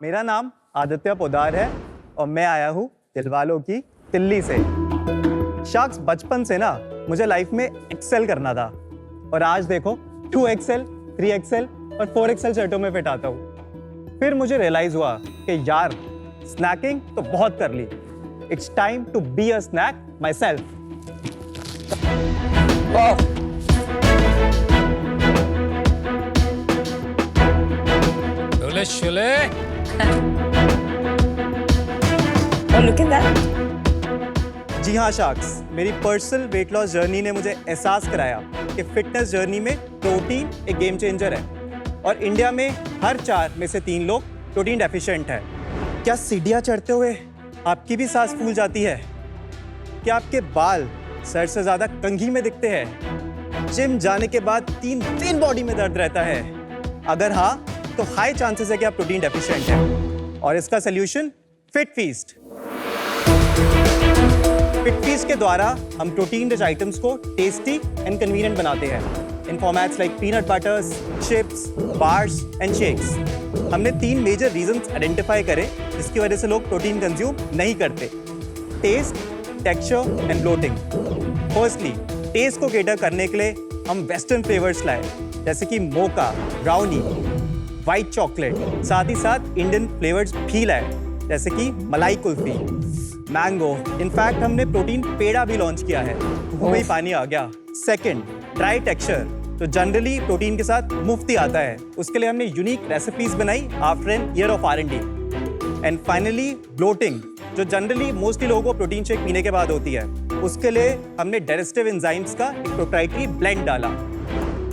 मेरा नाम आदित्य पोदार है और मैं आया हूँ दिलवालों की दिल्ली से। शार्क्स बचपन से ना मुझे लाइफ में एक्सेल करना था और आज देखो 2XL, 3XL और 4XL शर्टों में फिट आता हूँ। फिर मुझे रियलाइज हुआ कि यार स्नैकिंग तो बहुत कर ली। It's time to be a snack myself. शोले Oh, look at that. जी हाँ शार्क्स, मेरी पर्सनल वेट लॉस जर्नी ने मुझे एहसास कराया कि फिटनेस जर्नी में प्रोटीन एक गेम चेंजर है और इंडिया में हर 4 में से 3 लोग प्रोटीन डेफिशिएंट है। क्या सीढ़ियाँ चढ़ते हुए आपकी भी सांस फूल जाती है? क्या आपके बाल सर से ज़्यादा कंघी में दिखते हैं? जिम जाने के बाद 3 दिन बॉडी में दर्द रहता है? अगर हाँ, तो हाई चांसेस है कि आप प्रोटीन डेफिशिएंट हैं और इसका solution fit feast. Fit feast के द्वारा हम प्रोटीन रिच आइटम्स को टेस्टी एंड कन्वीनियंट बनाते हैं in formats like peanut butters, chips, bars and shakes. हमने 3 मेजर रीजंस आइडेंटिफाई करे जिसकी वजह से लोग प्रोटीन कंज्यूम नहीं करते: test, texture and bloating. Firstly, test को केटर करने के लिए हम वेस्टर्न फ्लेवर्स लाए जैसे कि मोका, ब्राउनी, व्हाइट चॉकलेट। साथ ही साथ इंडियन फ्लेवर्स भी लाए जैसे कि मलाई कुल्फी, मैंगो। इनफैक्ट हमने प्रोटीन पेड़ा भी लॉन्च किया है। मुंह में ही पानी आ गया। सेकंड, ड्राई टेक्सचर जो जनरली प्रोटीन के साथ मुफ्त आता है, उसके लिए हमने यूनिक रेसिपीज बनाई after an year of R&D। And finally bloating जो जनरली मोस्टली लोगों को प्रोटीन शेक पीने के बाद होती है, उसके लिए हमने डाइजेस्टिव एंजाइम्स का एक प्रोप्राइटरी ब्लेंड डाला।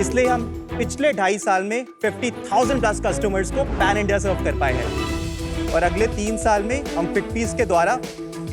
इसलिए हम पिछले 2.5 साल में 50,000 प्लस कस्टमर्स को पैन इंडिया सर्व कर पाए हैं और अगले 3 साल में हम फिट फीस्ट के द्वारा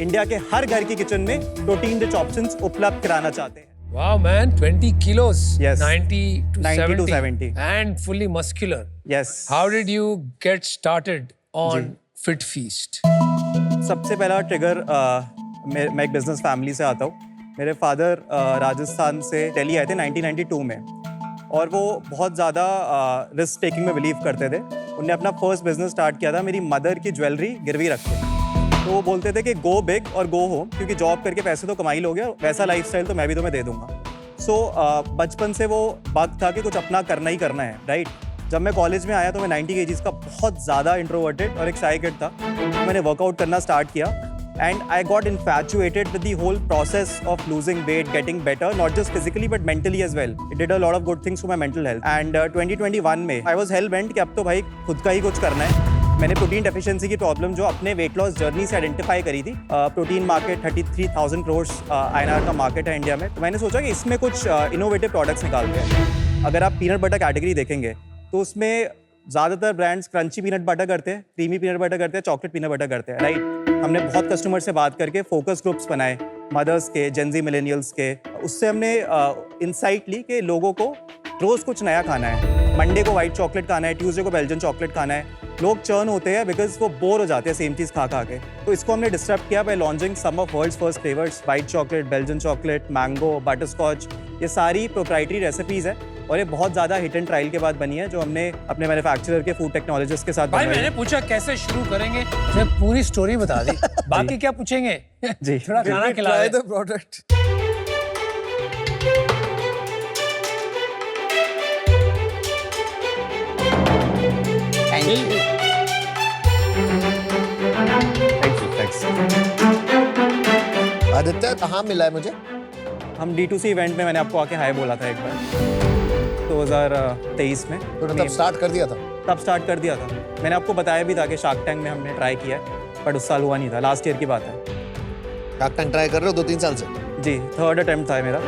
इंडिया के हर घर की किचन में प्रोटीन रिच ऑप्शंस उपलब्ध कराना चाहते हैं। Wow, man, 20 kilos. Yes. 90 to 90 to 70. And fully muscular. Yes. How did you get started on Fit Feast? सबसे पहला ट्रिगर, मैं एक बिजनेस फैमिली से आता हूँ। मेरे फादर राजस्थान से दिल्ली आए थे 1992 में और वो बहुत ज़्यादा रिस्क टेकिंग में बिलीव करते थे। उन्होंने अपना फर्स्ट बिजनेस स्टार्ट किया था मेरी मदर की ज्वेलरी गिरवी रख के। तो वो बोलते थे कि गो बिग और गो होम, क्योंकि जॉब करके पैसे तो कमाई लोगे, वैसा लाइफस्टाइल तो मैं भी तुम्हें दे दूंगा। सो बचपन से वो बात था कि कुछ अपना करना ही करना है, राइट। जब मैं कॉलेज में आया तो मैं 90 kgs का बहुत ज़्यादा इंट्रोवर्टेड और एक शाई किड था। मैंने वर्कआउट करना स्टार्ट किया and I got infatuated with the whole process of losing weight, getting better, not just physically but mentally as well. It did a lot of good things for my mental health. And 2021 में I was hell bent कि अब तो भाई खुद का ही कुछ करना है। मैंने प्रोटीन डेफिशिएंसी की प्रॉब्लम जो अपने वेट लॉस जर्नी से आइडेंटिफाई करी थी। प्रोटीन मार्केट 33,000 करोड़ INR का मार्केट है इंडिया में। तो मैंने सोचा कि इसमें कुछ इनोवेटिव प्रोडक्ट्स निकालते हैं। अगर आप पीनट बटर कैटेगरी देखेंगे तो उसमें ज़्यादातर ब्रांड्स क्रंची पीनट बटर करते हैं, क्रीमी पीनट बटर करते हैं, चॉकलेट पीनट बटर करते हैं, राइट। हमने बहुत कस्टमर से बात करके फोकस ग्रुप्स बनाए, मदर्स के, जेनजी मिलेनियल्स के। उससे हमने इंसाइट ली कि लोगों को रोज़ कुछ नया खाना है। मंडे को वाइट चॉकलेट खाना है, ट्यूसडे को बेल्जियन चॉकलेट खाना है। लोग चर्न होते हैं बिकॉज वो बोर हो जाते हैं सेम चीज़ खा खा के। तो इसको हमने डिस्टर्ब किया by launching some of world's first flavours, white chocolate, Belgian chocolate, mango, butter scotch. ये सारी प्रोप्राइटरी रेसिपीज़ है और ये बहुत ज़्यादा हिट एंड ट्रायल के बाद बनी है जो हमने अपने मैन्युफैक्चरर के फूड टेक्नोलॉजिस्ट के साथ भाई बनवाई। मैंने पूछा कैसे शुरू करेंगे, मैं पूरी स्टोरी बता दी। बाकी क्या पूछेंगे? जी, थोड़ा खाना खिला दे। प्रोडक्ट। आदित्य कहाँ मिला है मुझे? हम D2C इवेंट में मैंने आपको आके हाय बोला था एक बार 2023 में। तो तब स्टार्ट कर दिया था? तब स्टार्ट कर दिया था। मैंने आपको बताया भी था कि शार्क टैंक में हमने ट्राई किया है, बट उस साल हुआ नहीं था। लास्ट ईयर की बात है। शार्क टैंक ट्राई कर रहे हो 2-3 साल से? जी, 3rd अटेम्प्ट था मेरा।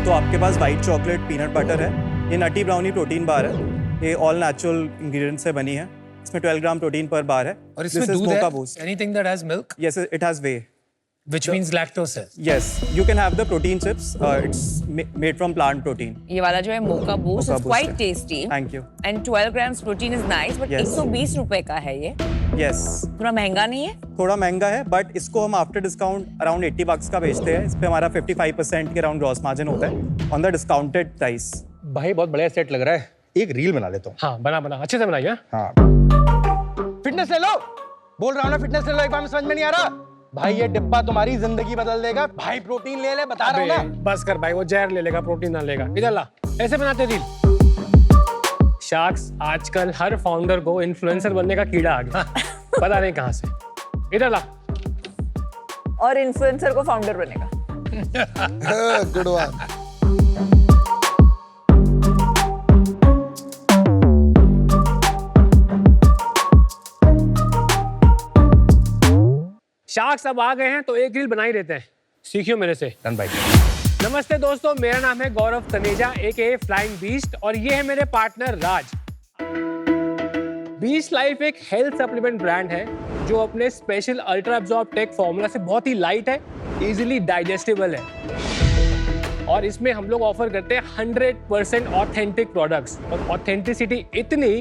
तो आपके पास वाइट चॉकलेट पीनट बटर है, ये नटी ब्राउनी प्रोटीन बार है, ये ऑल नेचुरल इंग्रेडिएंट से बनी है। इसमें 12 ग्राम प्रोटीन पर बार है और इसमें दूध है? Anything that has milk? Yes, it has whey. Which means lactose है? Yes, you can have the protein chips. It's made from plant protein. ये वाला जो है मोका boost, Mocha it's Boost quite है। tasty. Thank you. And 12 grams protein is nice, but Yes. 120 रुपए का है ये। Yes. थोड़ा महंगा नहीं है? थोड़ा महंगा है, बट इसको हम आफ्टर डिस्काउंट अराउंड $80 का बेचते हैं। इस पे हमारा 55% के अराउंड ग्रॉस मार्जिन होता है ऑन द डिस्काउंटेड प्राइस। भाई बहुत बढ़िया सेट लग रहा है। एक रील बना लेता हूँ। हाँ बना बना अच्छे से बनाइए। हाँ फिटनेस ले लो, बोल रहा हूँ ना फिटनेस ले लो, एक बार में समझ में नहीं आ रहा भाई, ये डिब्बा तुम्हारी जिंदगी बदल देगा भाई। प्रोटीन ले ले, बता रहा हूँ ना। बस कर भाई, वो जहर ले लेगा, प्रोटीन ना लेगा। इधर ला, ऐसे बनाते रील। शार्क्स, आजकल हर फाउंडर को इन्फ्लुएंसर बनने का कीड़ा आ गया, पता नहीं कहाँ से। इधर ला। और इन्फ्लुएंसर को फाउंडर बनेगा। Good one. शार्क्स अब आ गए हैं तो एक रील बना ही देते हैं, सीखियो मेरे से। डन भाई। नमस्ते दोस्तों, मेरा नाम है Gaurav Taneja AKA flying beast और ये है मेरे पार्टनर राज। बीस्ट लाइफ एक हेल्थ सप्लीमेंट ब्रांड है जो अपने special ultra absorb tech formula से बहुत ही लाइट है, इजीली डाइजेस्टेबल है और इसमें हम लोग ऑफर करते हैं 100% ऑथेंटिक प्रोडक्ट्स। और ऑथेंटिसिटी इतनी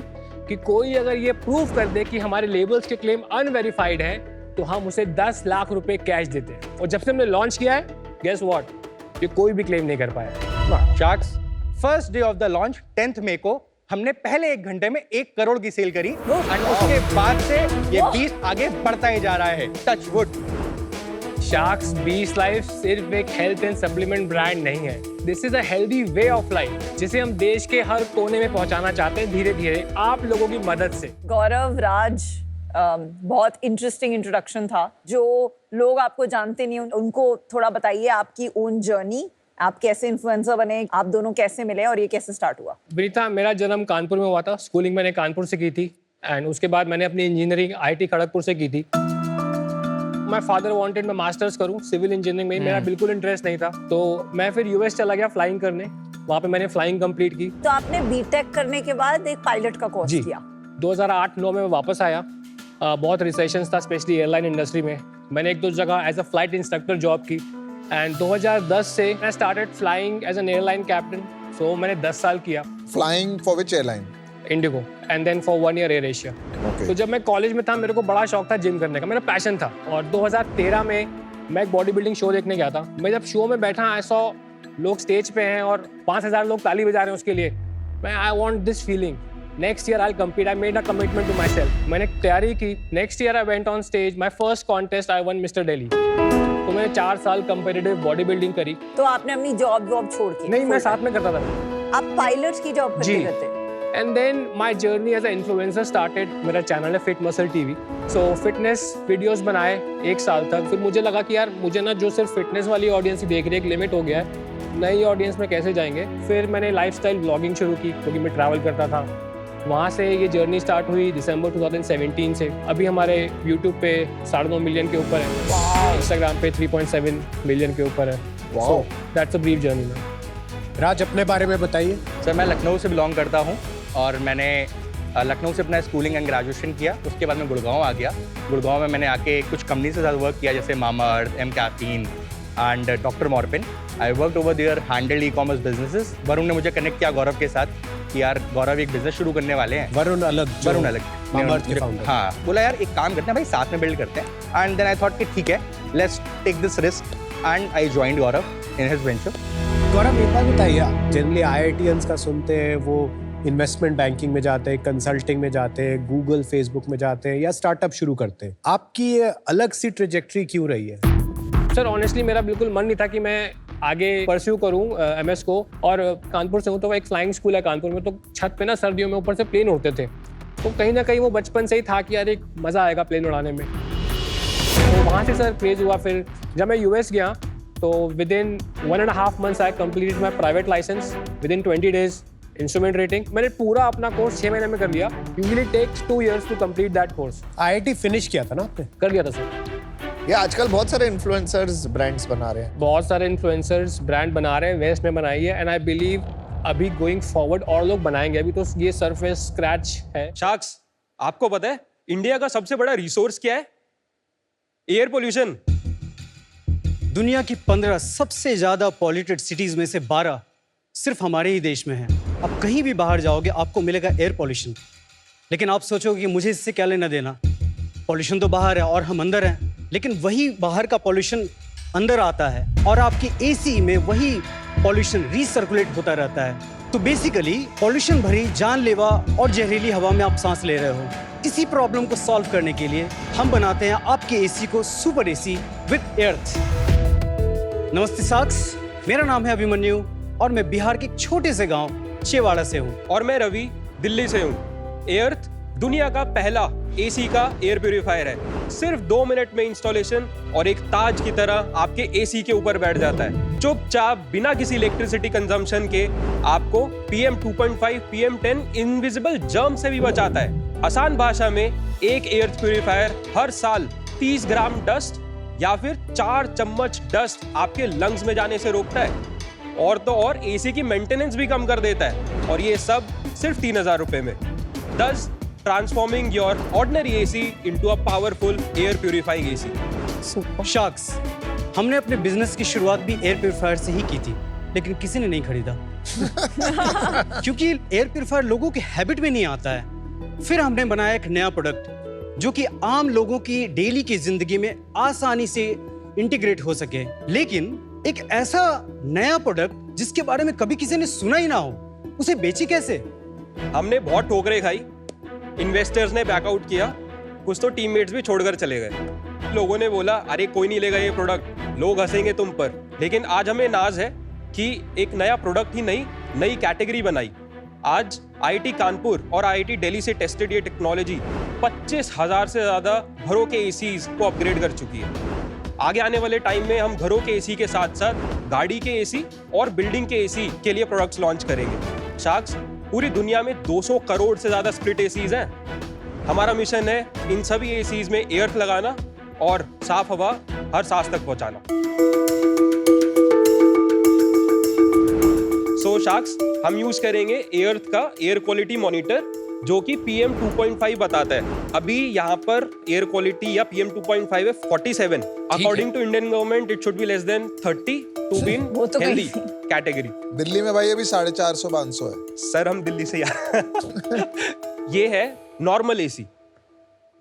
कि कोई अगर ये प्रूव कर दे कि हमारे लेबल्स के क्लेम अनवेरिफाइड है तो हम उसे 10 लाख रुपए कैश देते हैं। और जब से हमने लॉन्च किया है, गेस व्हाट, ये कोई भी क्लेम नहीं कर पाया। Sharks, first day of the launch 10th मई को हमने पहले 1 घंटे में 1 करोड़ की सेल करी और उसके बाद से ये 20 आगे बढ़ता ही जा रहा है। Touch wood. Sharks beast life सिर्फ एक हेल्थ एंड सप्लीमेंट ब्रांड नहीं है, this is a healthy way of life जिसे हम देश के हर कोने में पहुंचाना चाहते हैं धीरे धीरे आप लोगों की मदद से। गौरव, राज, बहुत इंटरेस्टिंग इंट्रोडक्शन था। जो लोग आपको जानते नहीं उनको थोड़ा बताइए आपकी ओन जर्नी, आप कैसे इन्फ्लुएंसर बने, आप दोनों कैसे मिले और ये कैसे स्टार्ट हुआ। विनीता, मेरा जन्म कानपुर में हुआ था। स्कूलिंग मैंने कानपुर से की थी एंड उसके बाद मैंने अपनी इंजीनियरिंग IIT खड़गपुर से की थी। माय फादर वांटेड मैं मास्टर्स करूं सिविल इंजीनियरिंग में, मेरा बिल्कुल इंटरेस्ट नहीं था तो मैं फिर US चला गया फ्लाइंग करने। वहाँ पे मैंने फ्लाइंग कंप्लीट की। तो आपने बीटेक करने के बाद एक पायलट का कोर्स किया। 2008-9 में वापस आया। बहुत रिसेशंस था स्पेशली एयरलाइन इंडस्ट्री में। मैंने 1-2 जगह as a flight instructor job की एंड 2010 से मैं started flying as an airline captain. So मैंने 10 साल किया। Flying for which airline? IndiGo and then for 1 year Air Asia. तो जब मैं कॉलेज में था मेरे को बड़ा शौक था जिम करने का, मेरा पैशन था। और 2013 में मैं एक बॉडी बिल्डिंग शो देखने गया था। मैं जब शो में बैठा आई सॉ लोग स्टेज पे हैं और 5000 लोग ताली बजा रहे हैं उसके लिए। मैं I want this feeling, next year I compete, I made a commitment to myself. मैंने तैयारी की, next year I went on stage, my first contest I won mister Delhi. तो मैंने 4 साल कंपेटिटिव बॉडी बिल्डिंग करी। तो आपने अपनी जॉब छोड़ दी? नहीं, मैं साथ में करता था। आप पायलट की जॉब करते थे? And then my journey as a influencer started. मेरा चैनल है fit muscle TV। So fitness videos बनाए 1 साल तक। फिर मुझे लगा कि यार मुझे ना जो सिर्फ फिटनेस वाली ऑडियंस ही देख रही है, एक लिमिट हो गया है, नई ऑडियंस में कैसे जाएंगे। फिर मैंने लाइफस्टाइल ब्लॉगिंग शुरू की क्योंकि मैं ट्रैवल करता था। वहाँ से ये जर्नी स्टार्ट हुई दिसंबर 2017 से। अभी हमारे यूट्यूब पे 9.5 मिलियन के ऊपर है, इंस्टाग्राम पे 3.7 मिलियन के ऊपर है। So that's a brief journey man. Raj, अपने बारे में बताइए। सर, मैं लखनऊ से बिलोंग करता हूँ और मैंने लखनऊ से अपना स्कूलिंग एंड ग्रेजुएशन किया। उसके बाद मैं गुड़गांव आ गया। गुड़गांव में मैंने आके कुछ कंपनी के साथ वर्क किया जैसे Mamaearth, M caffeine and doctor Morepen. I worked over there, handled e-commerce businesses. Varun ने मुझे कनेक्ट किया गौरव के साथ कि यार गौरव एक बिजनेस शुरू करने वाले हैं। वरुण अलग मामाअर्थ के फाउंडर। हाँ, बोला यार एक काम करते हैं भाई, साथ में बिल्ड करते हैं। एंड देन आई थॉट कि ठीक है, let's take this risk and I joined Gaurav in his venture. Gaurav, एक बात बताइए, जनरली IITians का सुनते हैं वो इन्वेस्टमेंट बैंकिंग में जाते हैं, कंसल्टिंग में जाते हैं, गूगल फेसबुक में जाते हैं या स्टार्टअप शुरू करते हैं। आपकी ये अलग सी ट्रेजेक्ट्री क्यों रही है? सर ऑनेस्टली मेरा बिल्कुल मन नहीं था कि मैं आगे परस्यू करूं MS को। और कानपुर से हूं तो एक फ्लाइंग स्कूल है कानपुर में, तो छत पे ना सर्दियों में ऊपर से प्लेन उड़ते थे। तो कहीं ना कहीं वो बचपन से ही था कि यार एक मज़ा आएगा प्लेन उड़ाने में। तो वहाँ से सर क्रेज हुआ। फिर जब मैं US गया तो within 1.5 months I completed my private licence. Within 20 days instrument rating. मैंने पूरा अपना कोर्स 6 महीने में कर लिया। Usually takes 2 years to complete that course. IIT finish किया था ना आपने? कर लिया था सर। ये आजकल बहुत सारे इन्फ्लुएंसर्स ब्रांड्स बना रहे हैं। बहुत सारे इन्फ्लुएंसर्स ब्रांड बना रहे हैं, वेस्ट में बनाई है एंड आई बिलीव अभी गोइंग फॉरवर्ड और लोग बनाएंगे। अभी तो ये सरफेस स्क्रैच है। शार्क्स, आपको पता है इंडिया का सबसे बड़ा रिसोर्स क्या है? Air pollution. दुनिया की 15 सबसे ज्यादा पॉल्यूटेड सिटीज में से 12 सिर्फ हमारे ही देश में है। आप कहीं भी बाहर जाओगे आपको मिलेगा एयर पॉल्यूशन, लेकिन आप सोचोगे कि मुझे इससे क्या लेना देना, पॉल्यूशन तो बाहर है और हम अंदर हैं। लेकिन वही बाहर का पॉल्यूशन अंदर आता है और आपकी AC में वही पॉल्यूशन रीसर्कुलेट होता रहता है। तो बेसिकली पॉल्यूशन भरी जानलेवा और जहरीली हवा में आप सांस ले रहे हो। इसी प्रॉब्लम को सॉल्व करने के लिए हम बनाते हैं आपके एसी को सुपर एसी विद एर्थ। नमस्ते साक्स, मेरा नाम है अभिमन्यु और मैं बिहार के एक छोटे से गांव चेवाड़ा से हूँ। और मैं रवि, दिल्ली से हूँ। एर्थ दुनिया का पहला एसी का एयर प्यूरिफायर है। सिर्फ 2 मिनट में इंस्टॉलेशन और एक ताज की तरह आपके एसी के ऊपर बैठ जाता है। चुपचाप बिना किसी इलेक्ट्रिसिटी कंजम्पशन के आपको PM 2.5 PM 10 इनविजिबल जर्म से भी बचाता है। आसान भाषा में एक एयर प्यूरिफायर हर साल 30 ग्राम डस्ट या फिर 4 चम्मच डस्ट आपके लंग्स में जाने से रोकता है। और तो और एसी की मेंटेनेंस भी कम कर देता है, और ये सब सिर्फ 3000 रुपए में। Thus transforming your ordinary AC into a powerful air purifying AC. Sacks, हमने अपने बिजनेस की शुरुआत भी एयर प्यूरिफायर से ही की थी, लेकिन किसी ने नहीं खरीदा क्योंकि एयर प्यूरिफायर लोगों के हैबिट में नहीं आता है। फिर हमने बनाया एक नया प्रोडक्ट जो कि आम लोगों की डेली की जिंदगी में आसानी से इंटीग्रेट हो सके, लेकिन एक ऐसा नया प्रोडक्ट जिसके बारे में कभी किसी ने सुना ही ना हो, उसे बेची कैसे? हमने बहुत ठोकरें खाई, इन्वेस्टर्स ने बैकआउट किया, कुछ तो टीममेट्स भी छोड़कर चले गए। लोगों ने बोला अरे कोई नहीं लेगा ये प्रोडक्ट, लोग हंसेंगे तुम पर। लेकिन आज हमें नाज है कि एक नया प्रोडक्ट ही नहीं, नई कैटेगरी बनाई। आज IIT कानपुर और IIT दिल्ली से टेस्टेड ये टेक्नोलॉजी 25,000 से ज्यादा घरों के एसीज को अपग्रेड कर चुकी है। आगे आने वाले टाइम में हम घरों के एसी के साथ साथ गाड़ी के एसी और बिल्डिंग के एसी के लिए प्रोडक्ट्स लॉन्च करेंगे। शाक्स, पूरी दुनिया में 200 करोड़ से ज्यादा स्प्लिट एसीज हैं। हमारा मिशन है इन सभी एसीज में एयर लगाना और साफ हवा हर सांस तक पहुंचाना। सो शाक्स, हम यूज करेंगे एर्थ का एयर क्वालिटी मॉनिटर जो कि PM 2.5 बताता है। अभी यहाँ पर एयर क्वालिटी या PM 2.5 है 47। According to Indian government it should be less than 30 to be in healthy category. Delhi में भाई अभी 450-500 है। सर हम दिल्ली से ये है नॉर्मल एसी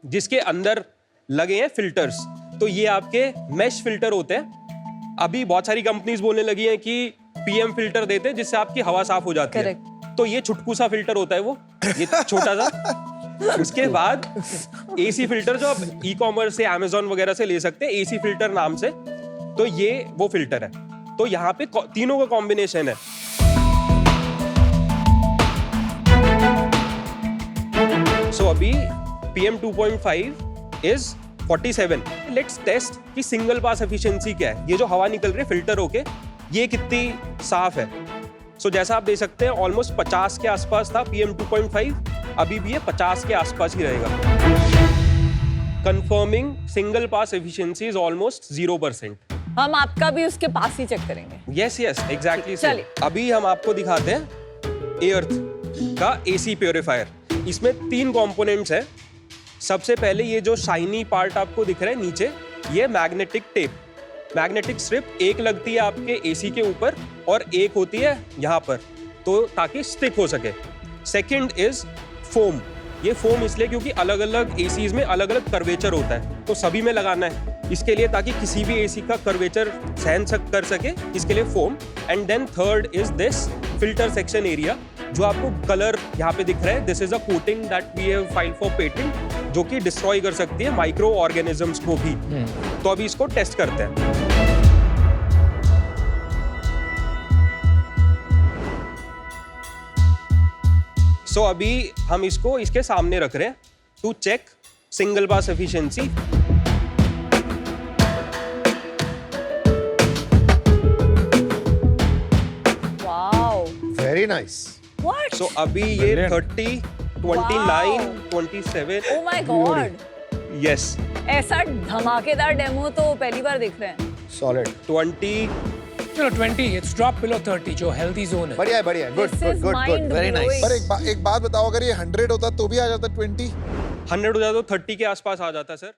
जिसके अंदर लगे हैं फिल्टर्स। तो ये आपके मेश फिल्टर होते हैं। अभी बहुत सारी कंपनीज बोलने लगी हैं कि PM फिल्टर देते हैं जिससे आपकी हवा साफ हो जाती है। तो ये छुटकू सा फिल्टर होता है, वो ये छोटा सा। उसके बाद AC फिल्टर जो आप ई-कॉमर्स से Amazon वगैरह से ले सकते हैं, AC फिल्टर नाम से। तो ये वो फिल्टर है। तो यहाँ पे तीनों का कॉम्बिनेशन है। सो अभी PM 2.5 इज 47। लेट्स टेस्ट कि सिंगल पास एफिशिएंसी क्या है। ये जो हवा निकल रही है फिल्टर होके, ये कितनी साफ है। सो जैसा आप देख सकते हैं ऑलमोस्ट 50 के आसपास था PM 2.5, अभी भी ये 50 के आसपास ही रहेगा। Confirming single pass efficiency is almost 0%। हम आपका भी उसके पास ही चेक करेंगे। Yes exactly. चलिए। अभी हम आपको दिखाते हैं एर्थ का AC प्योरीफायर। इसमें 3 कंपोनेंट्स हैं। सबसे पहले ये जो शाइनी पार्ट आपको दिख रहा है नीचे, ये मैग्नेटिक टेप, मैग्नेटिक स्ट्रिप एक लगती है आपके एसी के ऊपर और एक होती है यहाँ पर, तो ताकि स्टिक हो सके। Second is foam. ये फोम इसलिए क्योंकि अलग अलग एसीज में अलग अलग कर्वेचर होता है, तो सभी में लगाना है इसके लिए ताकि किसी भी एसी का कर्वेचर सहन कर सके, इसके लिए foam. And then third is this filter section area जो आपको कलर यहाँ पे दिख रहा है। This is a coating that we have filed for patent, जो कि डिस्ट्रॉय कर सकती है माइक्रो ऑर्गेनिजम्स को भी। तो अभी इसको टेस्ट करते हैं। सो अभी हम इसको इसके सामने रख रहे हैं to check single pass efficiency. Wow, very nice. What? So अभी ये 30, 29, 27। ओह माय गॉड, यस, ऐसा धमाकेदार डेमो तो पहली बार देख रहे हैं। सॉलिड। 20। चलो 20, इट्स ड्रॉप बिलो 30 जो हेल्दी जोन है। बढ़िया है, बढ़िया। Good This good is good good, very nice. mind-blowing. पर एक बात बताओ, अगर ये 100 होता तो भी आ जाता 20? 100 हो जाता तो 30 के आसपास आ जाता सर।